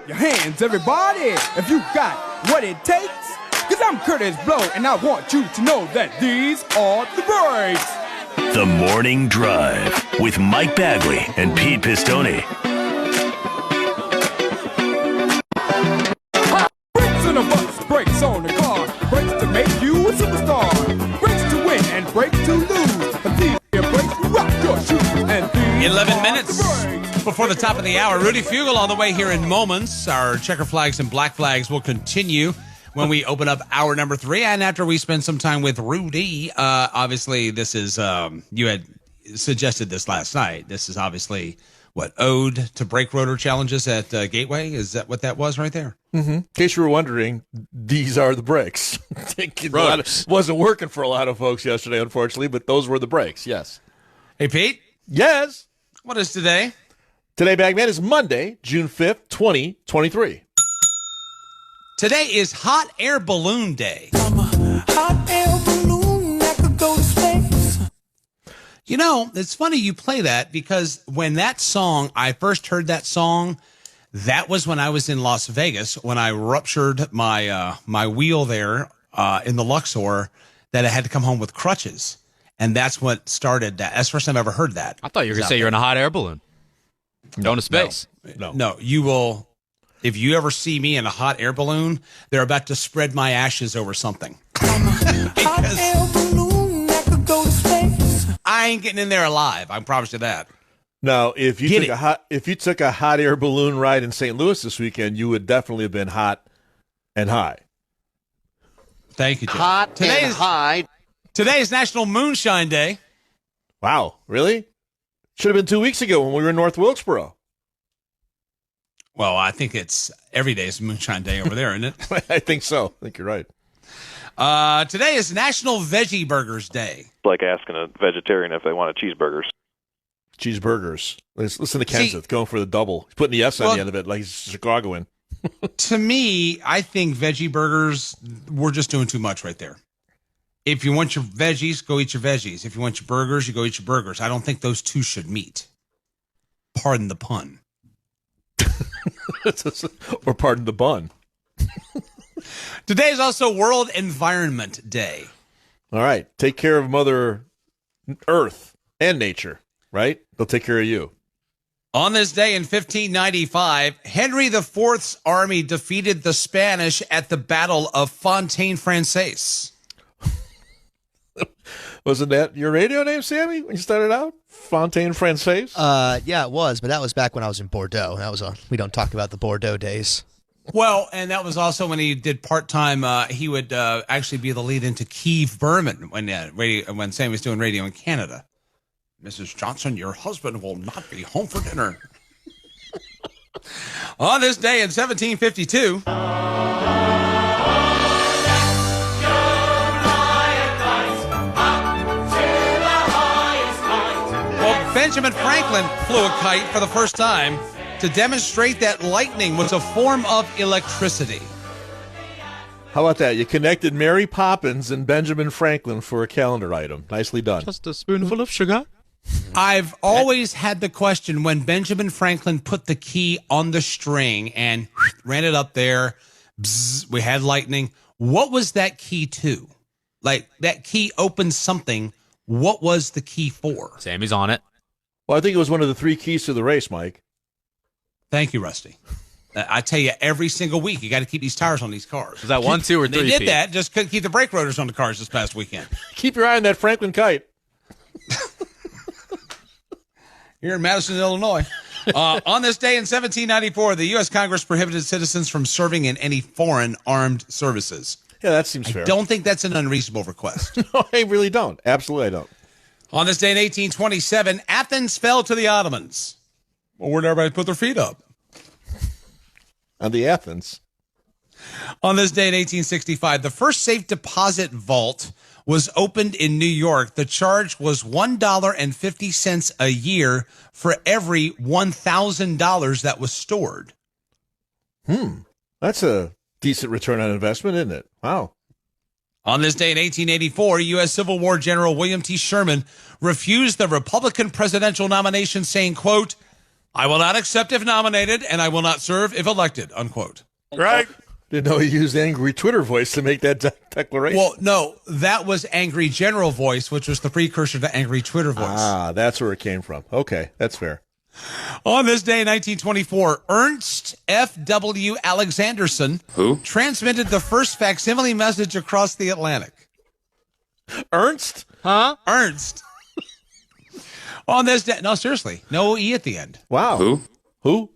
your hands, everybody, if you got what it takes. Cause I'm Curtis Blow, and I want you to know that these are the breaks. The Morning Drive with Mike Bagley and Pete Pistone. Brakes on a bus, brakes on a car, brakes to make you a superstar, brakes to win and brakes to lose. But these here brakes rock your shoes, and these 11 minutes before the top of the hour. Rudy Fugle on the way here in moments. Our checker flags and black flags will continue when we open up hour number 3, and after we spend some time with Rudy. Obviously, this is, you had suggested this last night. This is obviously, ode to brake rotor challenges at Gateway? Is that what that was right there? Mm-hmm. In case you were wondering, these are the brakes. Wasn't working for a lot of folks yesterday, unfortunately, but those were the brakes, yes. Hey, Pete? Yes. What is today? Today, Bagman, is Monday, June 5th, 2023. Today is Hot Air Balloon Day. I'm a hot air balloon that could go to space. You know, it's funny you play that because when I first heard that song, that was when I was in Las Vegas when I ruptured my my wheel there in the Luxor that I had to come home with crutches. And that's what started that. That's the first time I ever heard that. I thought you were going to say you're in a hot air balloon. Going to space. No, you will. If you ever see me in a hot air balloon, they're about to spread my ashes over something. Hot air balloon that could go to space. I ain't getting in there alive. I promise you that. Now, if you took a hot air balloon ride in St. Louis this weekend, you would definitely have been hot and high. Thank you, Joe. Hot and high. Today is National Moonshine Day. Wow, really? Should have been 2 weeks ago when we were in North Wilkesboro. Well, I think it's every day is Moonshine Day over there, isn't it? I think so. I think you're right. Today is National Veggie Burgers Day. Like asking a vegetarian if they want a cheeseburgers. Cheeseburgers. Listen to Kenseth going for the double. He's putting the S on the end of it like he's Chicagoan. To me, I think veggie burgers, we're just doing too much right there. If you want your veggies, go eat your veggies. If you want your burgers, you go eat your burgers. I don't think those two should meet. Pardon the pun. Or pardon the bun. Today is also World Environment Day. All right. Take care of Mother Earth and nature, right? They'll take care of you. On this day in 1595, Henry IV's army defeated the Spanish at the Battle of Fontaine-Française. Wasn't that your radio name, Sammy, when you started out? Fontaine-Française? Yeah, it was, but that was back when I was in Bordeaux. We don't talk about the Bordeaux days. Well, and that was also when he did part-time, he would actually be the lead into Keith Berman when Sammy was doing radio in Canada. Mrs. Johnson, your husband will not be home for dinner. On this day in 1752... Benjamin Franklin flew a kite for the first time to demonstrate that lightning was a form of electricity. How about that? You connected Mary Poppins and Benjamin Franklin for a calendar item. Nicely done. Just a spoonful of sugar. I've always had the question when Benjamin Franklin put the key on the string and ran it up there, bzz, we had lightning. What was that key to? Like, that key opened something. What was the key for? Sammy's on it. Well, I think it was one of the 3 keys to the race, Mike. Thank you, Rusty. I tell you, every single week, you got to keep these tires on these cars. Was that 1, 2, or 3? They did that, just couldn't keep the brake rotors on the cars this past weekend. Keep your eye on that Franklin kite. Here in Madison, Illinois. On this day in 1794, the U.S. Congress prohibited citizens from serving in any foreign armed services. Yeah, that seems fair. I don't think that's an unreasonable request. No, I really don't. Absolutely, I don't. On this day in 1827, Athens fell to the Ottomans. Well, where'd everybody put their feet up? On the Athens. On this day in 1865, the first safe deposit vault was opened in New York. The charge was $1.50 a year for every $1,000 that was stored. That's a decent return on investment, isn't it? Wow. On this day in 1884, U.S. Civil War General William T. Sherman refused the Republican presidential nomination, saying, quote, I will not accept if nominated, and I will not serve if elected, unquote. Right. Didn't know he used angry Twitter voice to make that declaration. Well, no, that was Angry General Voice, which was the precursor to Angry Twitter Voice. Ah, that's where it came from. Okay, that's fair. On this day in 1924, Ernst F.W. Alexanderson transmitted the first facsimile message across the Atlantic. Ernst? Huh? Ernst. On this day, no, seriously, no E at the end. Wow. Who?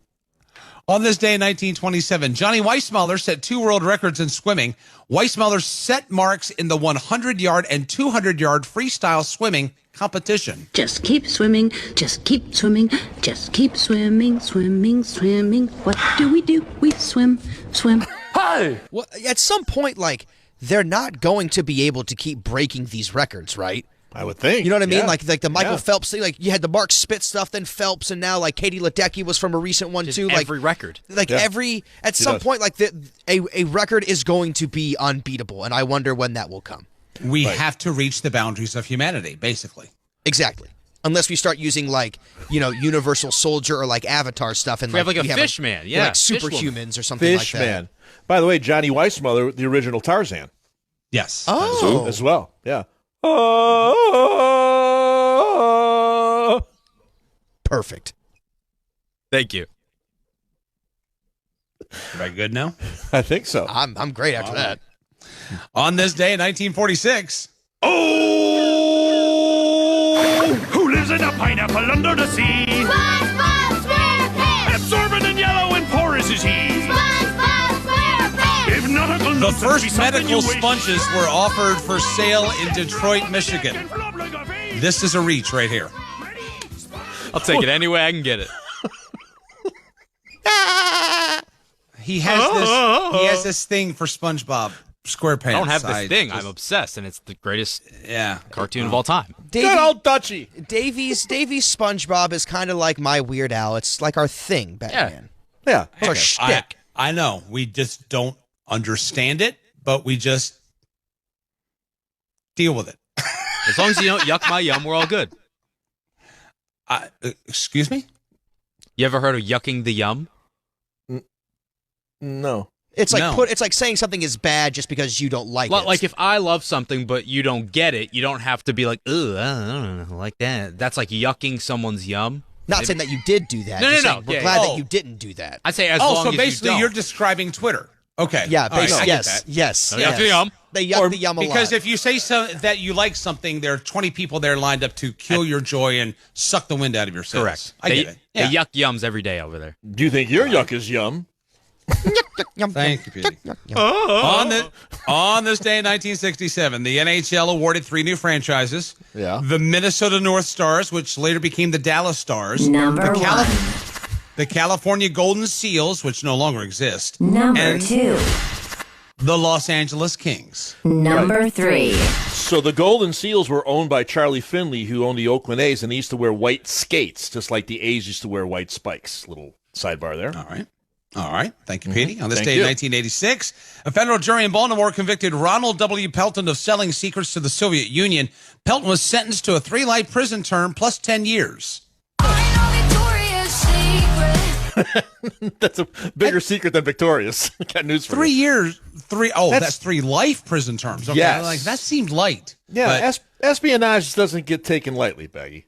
On this day in 1927, Johnny Weissmuller set 2 world records in swimming. Weissmuller set marks in the 100-yard and 200-yard freestyle swimming competition. Just keep swimming, just keep swimming, just keep swimming, swimming, swimming. What do? We swim, swim. Well, at some point, like, they're not going to be able to keep breaking these records, right? I would think. You know what I mean? Yeah. Like the Michael Phelps thing. Like, you had the Mark Spitz stuff, then Phelps, and now, like, Katie Ledecky was from a recent one, too. Like Every record. Like, at some does. point, like, a record is going to be unbeatable, and I wonder when that will come. We have to reach the boundaries of humanity, basically. Exactly. Unless we start using, like, Universal Soldier or, like, Avatar stuff. And We have, like, a fish man. Yeah, like fish woman. superhumans or something like that. Fishman. By the way, Johnny Weissmuller, the original Tarzan. Yes. Oh. As well. Yeah. Perfect. Thank you. Am I good now? I think so. I'm great after that. On this day in 1946, Who lives in a pineapple under the sea? SpongeBob SquarePants! Absorbent and yellow and porous is he. SpongeBob SquarePants! If nautical the nonsense be first something medical you wish. sponges were offered for sale in Detroit, Michigan. This is a reach right here. I'll take it any way I can get it. He has this thing for SpongeBob SquarePants. I don't have this I thing. just- I'm obsessed, and it's the greatest Yeah. cartoon of all time. Good old Dutchie. Davies SpongeBob is kind of like my Weird Al. It's like our thing, Batman. Yeah. It's our shtick. I know. We just don't understand it, but we just deal with it. As long as you don't yuck my yum, we're all good. Excuse me? You ever heard of yucking the yum? No. It's like No. it's like saying something is bad just because you don't like Well, it. like if I love something but you don't get it, you don't have to be like, ugh, I don't know, like that. That's like yucking someone's yum. Not saying that you did do that. No, just no, saying no. We're Yeah, glad yeah. that you didn't do that. I'd say as Oh, long so as basically you you're don't. describing Twitter. Okay. Yeah, All right, basically, I get yes, that. yes, Yuck yes. the yum. They yuck the yum a Because lot. if you say that you like something, there are 20 people there lined up to kill your joy and suck the wind out of your sails. Correct. I they, get it. Yeah. They yuck yums every day over there. Do you think your yuck is yum? Thank you, Petey. On this day in 1967, the NHL awarded 3 new franchises. Yeah. The Minnesota North Stars, which later became the Dallas Stars. Number The California Golden Seals, which no longer exist. Number and 2. The Los Angeles Kings. Number 3. So the Golden Seals were owned by Charlie Finley, who owned the Oakland A's, and he used to wear white skates, just like the A's used to wear white spikes. Little sidebar there. All right. All right. Thank you, Petey. On this Thank day you. in 1986, a federal jury in Baltimore convicted Ronald W. Pelton of selling secrets to the Soviet Union. Pelton was sentenced to a 3-life prison term plus 10 years. That's a bigger secret than Victorious. Got news for 3 you. years. That's That's- 3 life prison terms. Okay. Yes. Like, that seemed light. Yeah, But espionage doesn't get taken lightly, Baggy.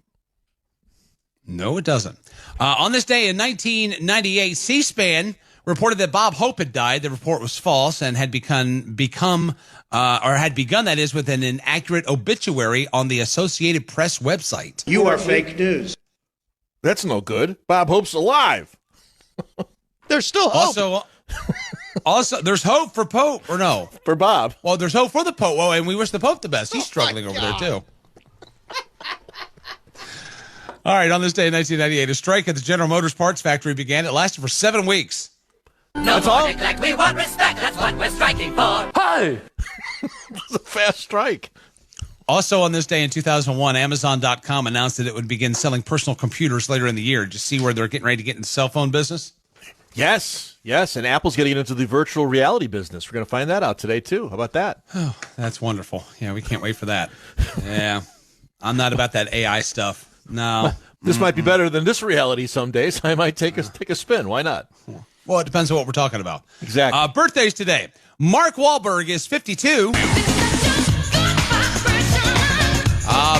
no, it doesn't. On this day in 1998, C-SPAN reported that Bob Hope had died. The report was false and had begun that is with an inaccurate obituary on the Associated Press website. You are fake news. That's no good. Bob Hope's alive. There's still hope. Also, there's hope for Pope, or no? For Bob. Well, there's hope for the Pope. Well, and we wish the Pope the best. He's struggling over there, too. All right, on this day in 1998, a strike at the General Motors parts factory began. It lasted for 7 weeks. That's all? Like we want respect, that's what we're striking for. Hey! It's a fast strike. Also on this day in 2001, Amazon.com announced that it would begin selling personal computers later in the year. Did you see where they're getting ready to get into the cell phone business? Yes, and Apple's getting into the virtual reality business. We're going to find that out today, too. How about that? Oh, that's wonderful. Yeah, we can't wait for that. Yeah. I'm not about that AI stuff. No. This might be better than this reality some days. I might take a spin. Why not? Well, it depends on what we're talking about. Exactly. Birthdays today. Mark Wahlberg is 52.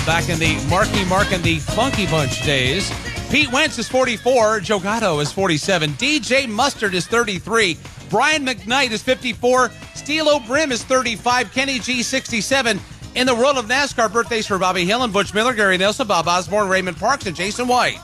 Back in the Marky Mark and the Funky Bunch days. Pete Wentz is 44. Joe Gatto is 47. DJ Mustard is 33. Brian McKnight is 54. Steelo Brim is 35. Kenny G, 67. In the world of NASCAR, birthdays for Bobby Hill and Butch Miller, Gary Nelson, Bob Osborne, Raymond Parks, and Jason White.